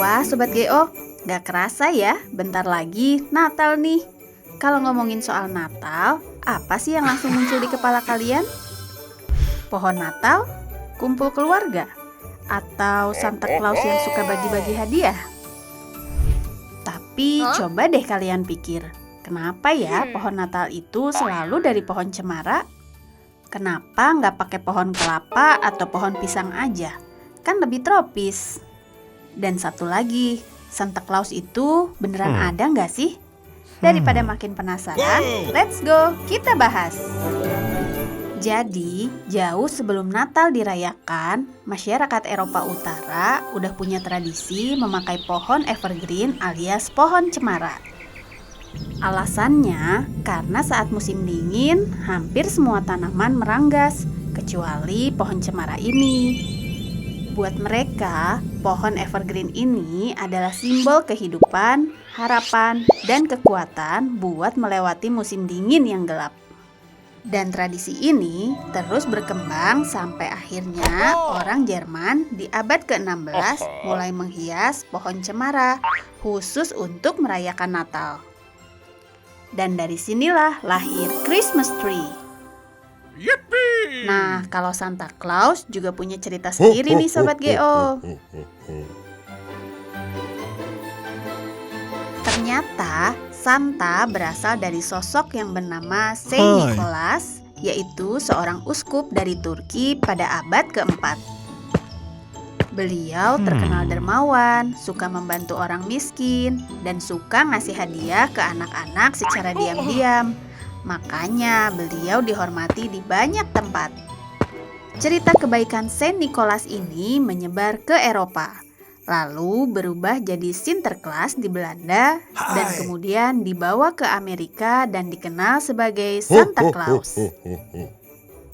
Wah Sobat GO, gak kerasa ya, bentar lagi Natal nih. Kalau ngomongin soal Natal, apa sih yang langsung muncul di kepala kalian? Pohon Natal? Kumpul keluarga? Atau Santa Claus yang suka bagi-bagi hadiah? Tapi coba deh kalian pikir, kenapa ya pohon Natal itu selalu dari pohon cemara? Kenapa nggak pakai pohon kelapa atau pohon pisang aja? Kan lebih tropis. Dan satu lagi, Santa Claus itu beneran ada nggak sih? Daripada makin penasaran, let's go, kita bahas. Jadi, jauh sebelum Natal dirayakan, masyarakat Eropa Utara udah punya tradisi memakai pohon evergreen alias pohon cemara. Alasannya, karena saat musim dingin, hampir semua tanaman meranggas, kecuali pohon cemara ini. Buat mereka, pohon evergreen ini adalah simbol kehidupan, harapan, dan kekuatan buat melewati musim dingin yang gelap. Dan tradisi ini terus berkembang sampai akhirnya orang Jerman di abad ke-16 mulai menghias pohon cemara khusus untuk merayakan Natal. Dan dari sinilah lahir Christmas tree. Nah, kalau Santa Claus juga punya cerita sendiri nih Sobat GO. Ternyata Santa berasal dari sosok yang bernama Saint Nicholas, yaitu seorang uskup dari Turki pada abad keempat. Beliau terkenal dermawan, suka membantu orang miskin, dan suka ngasih hadiah ke anak-anak secara diam-diam. Makanya beliau dihormati di banyak tempat. Cerita kebaikan Saint Nicholas ini menyebar ke Eropa, lalu berubah jadi Sinterklaas di Belanda, dan kemudian dibawa ke Amerika dan dikenal sebagai Santa Claus.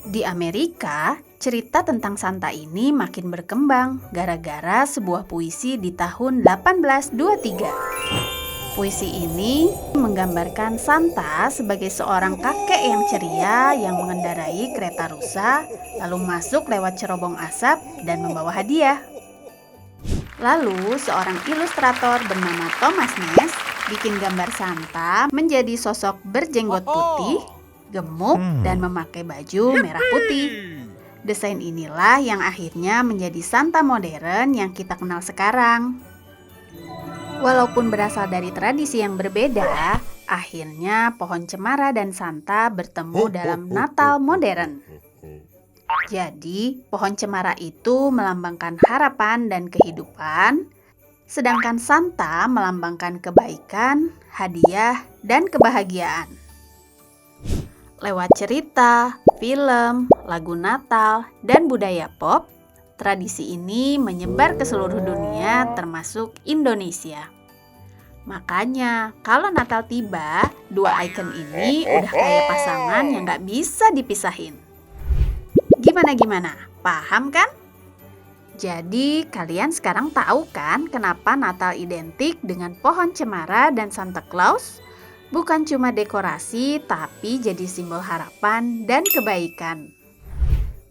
Di Amerika, cerita tentang Santa ini makin berkembang gara-gara sebuah puisi di tahun 1823. Puisi ini menggambarkan Santa sebagai seorang kakek yang ceria yang mengendarai kereta rusa, lalu masuk lewat cerobong asap dan membawa hadiah. Lalu, seorang ilustrator bernama Thomas Ness bikin gambar Santa menjadi sosok berjenggot putih, gemuk, dan memakai baju merah putih. Desain inilah yang akhirnya menjadi Santa modern yang kita kenal sekarang. Walaupun berasal dari tradisi yang berbeda, akhirnya pohon cemara dan Santa bertemu dalam Natal modern. Jadi, pohon cemara itu melambangkan harapan dan kehidupan, sedangkan Santa melambangkan kebaikan, hadiah, dan kebahagiaan. Lewat cerita, film, lagu Natal, dan budaya pop, tradisi ini menyebar ke seluruh dunia termasuk Indonesia. Makanya, kalau Natal tiba, dua ikon ini udah kayak pasangan yang gak bisa dipisahin. Gimana? Paham kan? Jadi, kalian sekarang tahu kan kenapa Natal identik dengan pohon cemara dan Santa Claus? Bukan cuma dekorasi, tapi jadi simbol harapan dan kebaikan.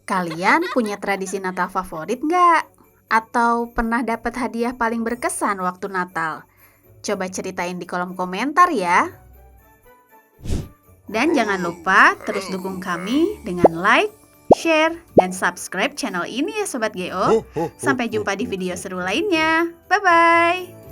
Kalian punya tradisi Natal favorit nggak? Atau pernah dapat hadiah paling berkesan waktu Natal? Coba ceritain di kolom komentar ya. Dan jangan lupa terus dukung kami dengan like, share, dan subscribe channel ini ya Sobat GO. Sampai jumpa di video seru lainnya. Bye-bye.